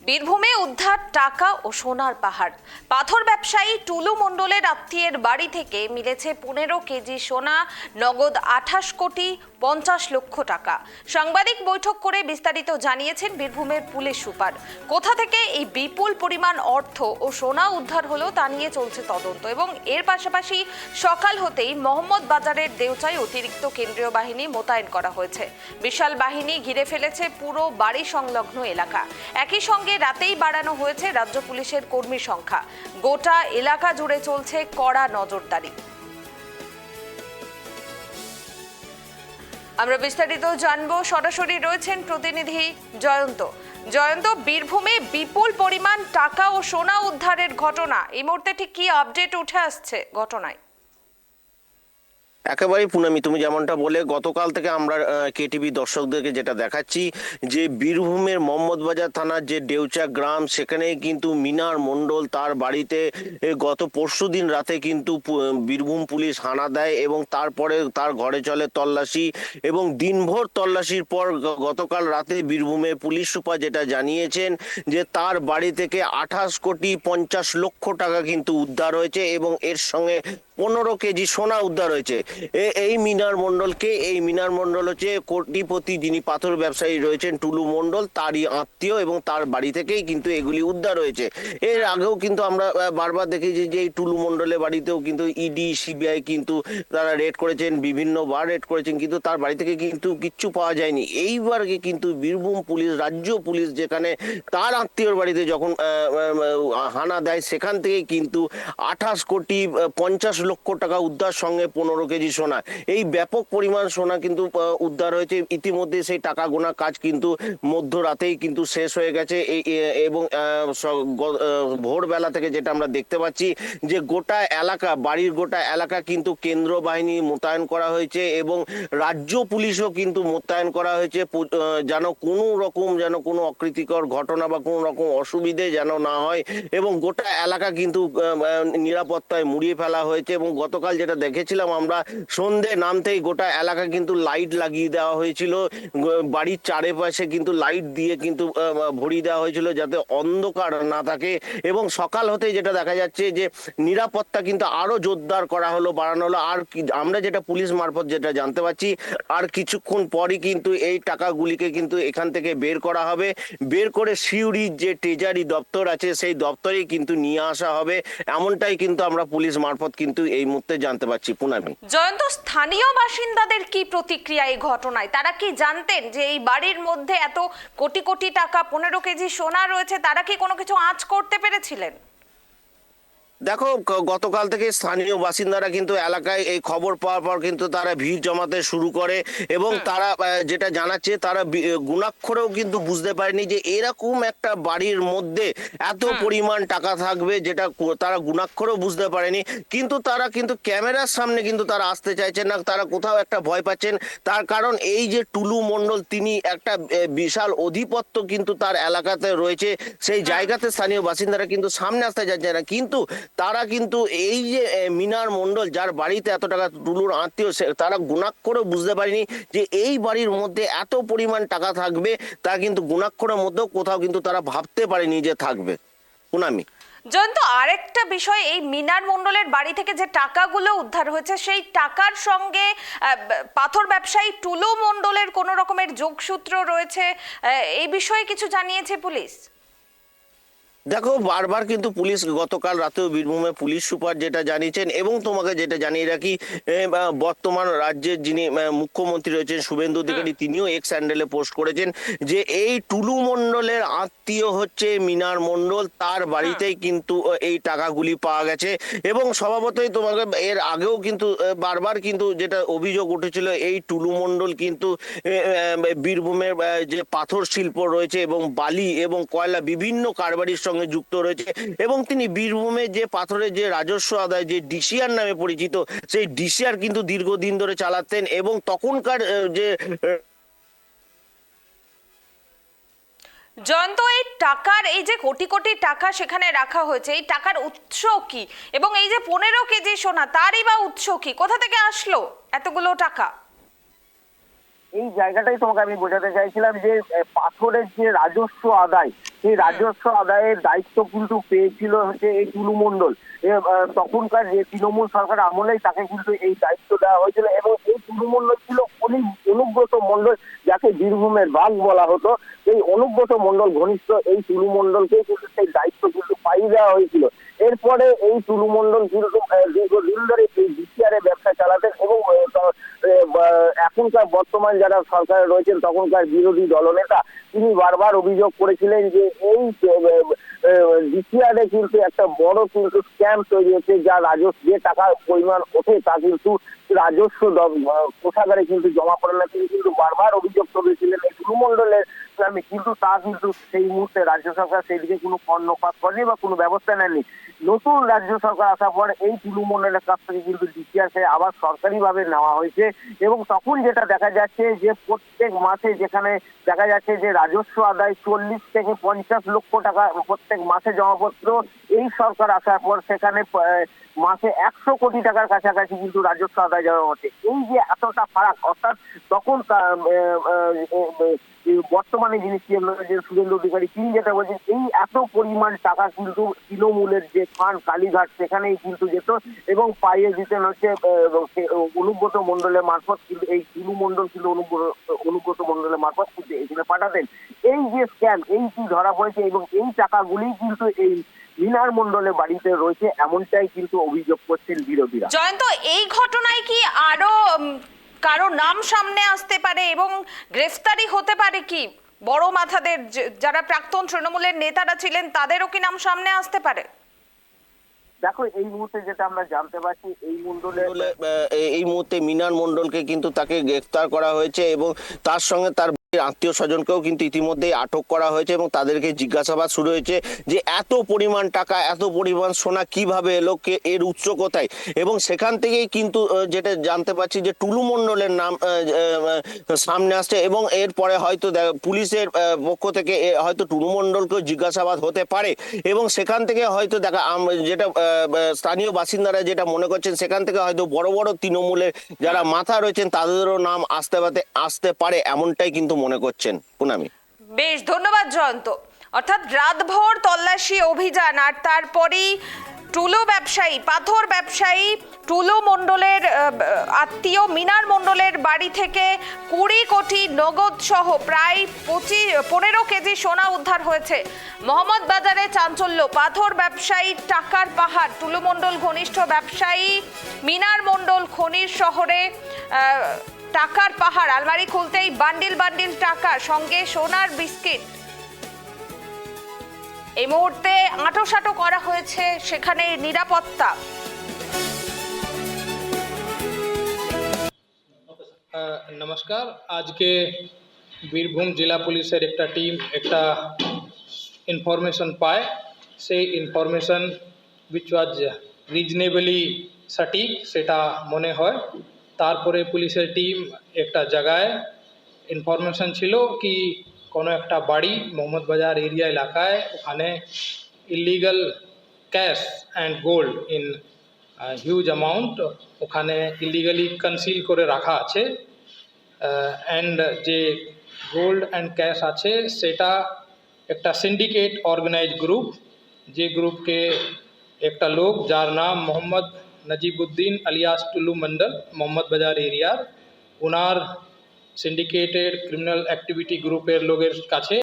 বীরভূমে উদ্ধার টাকা ও সোনার পাহাড়। পাথর ব্যবসায়ী টুলু মণ্ডলের আত্মীয়ের বাড়ি থেকে মিলেছে 15 কেজি সোনা, নগদ 28,50,00,000 টাকা। সাংবাদিক বৈঠক করে বিস্তারিত জানিয়েছেন বীরভূমের পুলিশ সুপার। কোথা থেকে এই বিপুল পরিমাণ অর্থ ও সোনা উদ্ধার হলো তা নিয়ে চলছে তদন্ত, এবং এর পাশাপাশি সকাল হতেই মোহাম্মদ বাজারের দেউচায় অতিরিক্ত কেন্দ্রীয় বাহিনী মোতায়েন করা হয়েছে। বিশাল বাহিনী ঘিরে ফেলেছে পুরো বাড়ি সংলগ্ন এলাকা। একই সঙ্গে রাতেই বাড়ানো হয়েছে রাজ্য পুলিশের কর্মী সংখ্যা। গোটা এলাকা জুড়ে চলছে কড়া নজরদারি। আমরা বিস্তারিত জানবো, সরাসরি রয়েছেন প্রতিনিধি জয়ন্ত। জয়ন্ত, বীরভূমে বিপুল পরিমাণ টাকা ও সোনা উদ্ধারের ঘটনা, এই মুহূর্তে ঠিক কি আপডেট উঠে আসছে ঘটনায়? একেবারেই পুনামি, তুমি যেমনটা বলে গতকাল থেকে আমরা কেটিভি দর্শকদেরকে যেটা দেখাচ্ছি যে বীরভূমের মোহাম্মদবাজার থানার যে দেউচা গ্রাম, সেখানে কিন্তু মিনার মণ্ডল তার বাড়িতে গত পরশুদিন রাতে কিন্তু বীরভূম পুলিশ হানা দেয় এবং তারপরে তার ঘরে চলে তল্লাশি, এবং দিনভর তল্লাশির পর গতকাল রাতে বীরভূমের পুলিশ সুপার যেটা জানিয়েছেন যে তার বাড়ি থেকে 28,50,00,000 টাকা কিন্তু উদ্ধার হয়েছে এবং এর সঙ্গে 15 কেজি সোনা উদ্ধার হয়েছে। এই মিনার মণ্ডল হচ্ছে কোটিপতি, যিনি পাথর ব্যবসায়ী রয়েছেন টুলু মণ্ডল, তারই আত্মীয়, এবং তার বাড়ি থেকেই কিন্তু এগুলি উদ্ধার হয়েছে। এর আগেও কিন্তু আমরা বারবার দেখেছি যে এই টুলু মণ্ডলের বাড়িতেও কিন্তু ইডি সিবিআই কিন্তু তারা রেড করেছেন, বিভিন্নবার রেড করেছেন, কিন্তু তার বাড়ি থেকে কিন্তু কিচ্ছু পাওয়া যায়নি। এইবারকে কিন্তু বীরভূম পুলিশ, রাজ্য পুলিশ, যেখানে তার আত্মীয়র বাড়িতে যখন হানা দেয়, সেখান থেকে কিন্তু 28,50,00,000 টাকা উদ্ধার, সঙ্গে 15 কেজি সোনা। এই ব্যাপক পরিমাণ সোনা কিন্তু উদ্ধার হয়েছে। ইতিমধ্যে সেই টাকা গোনা কাজ কিন্তু মধ্যরাতেই কিন্তু শেষ হয়ে গেছে, এবং ভোরবেলা থেকে যেটা আমরা দেখতে পাচ্ছি যে গোটা এলাকা, বাড়ির গোটা এলাকা কিন্তু কেন্দ্র বাহিনী মোতায়েন করা হয়েছে এবং রাজ্য পুলিশও কিন্তু মোতায়েন করা হয়েছে, যেন কোনো অপ্রীতিকর ঘটনা বা কোনো রকম অসুবিধে যেন না হয়, এবং গোটা এলাকা কিন্তু নিরাপত্তায় মুড়িয়ে ফেলা হয়েছে। এবং গতকাল যেটা দেখেছিলাম আমরা, সন্ধে নামতেই গোটা এলাকা কিন্তু লাইট লাগিয়ে দেওয়া হয়েছিল, বাড়ির চারিপাশে কিন্তু লাইট দিয়ে কিন্তু ভরিয়ে দেওয়া হয়েছিল যাতে অন্ধকার না থাকে, এবং সকাল হতেই যেটা দেখা যাচ্ছে যে নিরাপত্তা কিন্তু আরো জোরদার করা হলো, বাড়ানো হলো। আর আমরা যেটা পুলিশ মারফত যেটা জানতে পারছি, আর কিছুক্ষণ পরই কিন্তু এই টাকাগুলিকে কিন্তু এখান থেকে বের করা হবে, বের করে সিউড়ির যে ট্রেজারি দপ্তর আছে সেই দপ্তরেই কিন্তু নিয়ে আসা হবে, এমনটাই কিন্তু আমরা পুলিশ মারফত কিন্তু এই মুহূর্তে জানতে পারছি। পুনামি। জয়ন্ত, স্থানীয় বাসিন্দাদের কি প্রতিক্রিয়া এই ঘটনায়? তারা কি জানতেন যে এই বাড়ির মধ্যে এত কোটি কোটি টাকা, 15 কেজি সোনা রয়েছে? তারা কি কোনো কিছু আঁচ করতে পেরেছিলেন? দেখো, গতকাল থেকে স্থানীয় বাসিন্দারা কিন্তু এলাকায় এই খবর পাওয়ার পর কিন্তু তারা ভিড় জমাতে শুরু করে, এবং তারা যেটা জানাচ্ছে, তারা গুণাক্ষরেও কিন্তু বুঝতে পারেনি যে এরকম একটা বাড়ির মধ্যে এত পরিমাণ টাকা থাকবে, যেটা তারা গুণাক্ষরেও বুঝতে পারেনি। কিন্তু তারা কিন্তু ক্যামেরার সামনে কিন্তু তারা আসতে চাইছেন না, তারা কোথাও একটা ভয় পাচ্ছেন। তার কারণ এই যে টুলু মণ্ডল, তিনি একটা বিশাল অধিপত্য কিন্তু তার এলাকাতে রয়েছে, সেই জায়গাতে স্থানীয় বাসিন্দারা কিন্তু সামনে আসতে চাইছে না। কিন্তু তারা কিন্তু এই যে মিনার মণ্ডল, যার বাড়িতে এত টাকা, টুলুর আত্মীয়, তারা গুণাক্ষরেও বুঝতে পারেনি যে এই বাড়ির মধ্যে এত পরিমাণ টাকা থাকবে, তা কিন্তু গুণাক্ষরের মধ্যেও কোথাও কিন্তু তারা ভাবতে পারেনি যে থাকবে। পুনামি। জয়ন্ত, আরেকটা বিষয়, এই মিনার মণ্ডলের বাড়ি থেকে যে টাকাগুলো উদ্ধার হয়েছে, সেই টাকার সঙ্গে পাথর ব্যবসায়ী টুলু মণ্ডলের কোনো রকমের যোগসূত্র রয়েছে, এই বিষয়ে কিছু জানিয়েছে পুলিশ? দেখো, বারবার কিন্তু পুলিশ গতকাল রাতেও বীরভূমে পুলিশ সুপার যেটা জানিয়েছেন, এবং তোমাকে যেটা জানিয়ে রাখি, বর্তমান রাজ্যের যিনি মুখ্যমন্ত্রী রয়েছেন শুভেন্দু অধিকারী, তিনিও এক্স হ্যান্ডেলে পোস্ট করেছেন যে এই টুলু মণ্ডলের আত্মীয় হচ্ছে মিনার মণ্ডল, তার বাড়িতেই কিন্তু এই টাকাগুলি পাওয়া গেছে। এবং স্বভাবতই তোমাকে এর আগেও কিন্তু বারবার কিন্তু যেটা অভিযোগ উঠেছিল, এই টুলু মণ্ডল কিন্তু বীরভূমের যে পাথর শিল্প রয়েছে এবং বালি এবং কয়লা, বিভিন্ন কারবারির সঙ্গে যুক্ত রয়েছে, এবং তিনি বীরভূমে যে পাথরের যে রাজস্ব আদায়, যে ডিসিআর নামে পরিচিত, সেই ডিসিআর কিন্তু দীর্ঘদিন ধরে চালাতেন। এবং তখনকার যে জয়ন্ত, এই টাকার, এই যে কোটি কোটি টাকা সেখানে রাখা হয়েছে, এই টাকার উৎস কি? এবং এই যে 15 কেজি সোনা, তারই বা উৎস কি? কোথা থেকে আসলো এতগুলো টাকা? এই জায়গাটাই তোমাকে আমি বোঝাতে চাইছিলাম যে পাথরের যে রাজস্ব আদায়, সেই রাজস্ব আদায়ের দায়িত্ব কিন্তু পেয়েছিল হচ্ছে এই টুলু মণ্ডল। তখনকার যে তৃণমূল সরকার আমলেই তাকে কিন্তু এই দায়িত্ব দেওয়া হয়েছিল এবং এই টুলু মণ্ডল ছিল অনুব্রত মণ্ডল, যাকে বীরভূমের বাঘ বলা হতো। এই অনুব্রত মণ্ডল ঘনিষ্ঠ এই টুলু মণ্ডলকে কিন্তু সেই দায়িত্ব কিন্তু পাইয়ে দেওয়া হয়েছিল। এরপরে এই টুলু মণ্ডল কিন্তু দীর্ঘদিন ধরে এই ডিসিআরে ব্যবসা চালাতেন এবং এখনকার বর্তমান যারা সরকারে রয়েছেন তখনকার বিরোধী দলনেতা তিনি বারবার অভিযোগ করেছিলেন যে এই ডিসিআরে কিন্তু একটা বড় কিন্তু স্ক্যাম তৈরি হচ্ছে, যা রাজস্ব যে টাকার পরিমাণ ওঠে তা কিন্তু রাজস্ব কোষাগারে কিন্তু জমা পড়ে না। তিনি কিন্তু বারবার অভিযোগ করেছিলেন এই টুলু মণ্ডলের নামে, কিন্তু তা কিন্তু সেই মুহূর্তে রাজ্য সরকার সেই দিকে কোনো কর্ণপাত করেনি বা কোনো ব্যবস্থা নেয়নি। নতুন রাজ্য সরকার আসার পর এই টুলু মণ্ডলের কাছ থেকে কিন্তু ডিসিআরকে আবার সরকারিভাবে নেওয়া হয়েছে এবং তখন যেটা দেখা যাচ্ছে যে প্রত্যেক মাসে যেখানে দেখা যাচ্ছে যে রাজস্ব আদায় 40 থেকে 50 লক্ষ টাকা প্রত্যেক মাসে জমাপত্র, এই সরকার আসার পর সেখানে মাসে 100 কোটি টাকার কাছাকাছি কিন্তু রাজস্ব আদায় জমা হচ্ছে। এই যে এতটা ফারাক, অর্থাৎ তখন বর্তমানে যিনি সিএম শুভেন্দু অধিকারী তিনি যেটা বলছেন এই এত পরিমাণ টাকা কিন্তু তৃণমূলের যে ফান্ড কালীঘাট সেখানেই কিন্তু যেত এবং পাইয়ে দিতেন হচ্ছে অনুব্রত মণ্ডলের মারফত। কিন্তু এই টুলু মণ্ডল কিন্তু অনুব্রত মণ্ডলের মারফত কিন্তু এখানে পাঠাতেন। এই যে স্ক্যাম এইটি ধরা পড়েছে এবং এই টাকাগুলি কিন্তু এই মিনার মণ্ডলের বাড়িতে রয়েছে, এমনটাই কিন্তু অভিযোগ করছেন বিরোধীরা। জয়ন্ত, এই ঘটনায় কি আরো কারো নাম সামনে আসতে পারে এবং গ্রেফতারি হতে পারে কি বড় মাথাদের যারা প্রাক্তন তৃণমূলের নেতারা ছিলেন তাদেরও কি নাম সামনে আসতে পারে? দেখো এই মুহূর্তে যেটা আমরা জানতে পারছি এই মুহূর্তে মিনার মণ্ডলকে কিন্তু তাকে গ্রেফতার করা হয়েছে এবং তার সঙ্গে তার আত্মীয় স্বজনকেও কিন্তু ইতিমধ্যেই আটক করা হয়েছে এবং তাদেরকে জিজ্ঞাসাবাদ শুরু হয়েছে যে এত পরিমাণ টাকা এত পরিমাণ সোনা কিভাবে এলো, এর উৎস কোথায়। এবং সেখান থেকেই কিন্তু যেটা জানতে পারছি যে টুলু মণ্ডলের নাম সামনে আসছে এবং এরপরে হয়তো পুলিশের পক্ষ থেকে হয়তো টুলু মণ্ডলকেও জিজ্ঞাসাবাদ হতে পারে এবং সেখান থেকে হয়তো দেখা যেটা স্থানীয় বাসিন্দারা যেটা মনে করছেন সেখান থেকে হয়তো বড় বড় তৃণমূলের যারা মাথা রয়েছেন তাদেরও নাম আসতে পারে, এমনটাই কিন্তু মনে করছেন পুনামি। বেশ, ধন্যবাদ জয়ন্ত। অর্থাৎ রাতভর তল্লাশি অভিযান আর তারপরেই টুলু ব্যবসায়ী পাথর ব্যবসায়ী টুলু মণ্ডলের আত্মীয় মিনার মণ্ডলের বাড়ি থেকে 20 কোটি নগদ সহ প্রায় 15 কেজি সোনা উদ্ধার হয়েছে। মোহাম্মদ বাজারে চাঞ্চল্য, পাথর ব্যবসায়ী টাকার পাহাড়। টুলু মণ্ডল ঘনিষ্ঠ ব্যবসায়ী মিনার মণ্ডল খনির শহরে টাকার পাহাড়, আলমারি খুলতেই বান্ডিল বান্ডিল টাকা, সঙ্গে সোনার বিস্কিট। এই মুহূর্তে আঁটোসাঁটো করা হয়েছে সেখানে নিরাপত্তা। নমস্কার, আজকে বীরভূম জেলা পুলিশের একটা টিম একটা ইনফরমেশন পায়। সেই ইনফরমেশন উইচ ওয়াজ রিজনেবলি সঠিক সেটা মনে হয়। তারপরে পুলিশের টিম একটা জায়গায় ইনফরমেশন ছিল কি কোনো একটা বাড়ি মোহাম্মদ বাজার এরিয়া এলাকায় ওখানে illegal cash and gold in huge amount ওখানে ইলিগালি কনসিল করে রাখা আছে। অ্যান্ড যে গোল্ড অ্যান্ড ক্যাশ আছে সেটা একটা সিন্ডিকেট অর্গানাইজ গ্রুপ, যে গ্রুপকে একটা লোক যার নাম মোহাম্মদ নজিবুদ্দিন আলিয়াস টুলু মণ্ডল মোহাম্মদ বাজার এরিয়ার, ওনার সিন্ডিকেটেড ক্রিমিনাল অ্যাক্টিভিটি গ্রুপের লোকের কাছে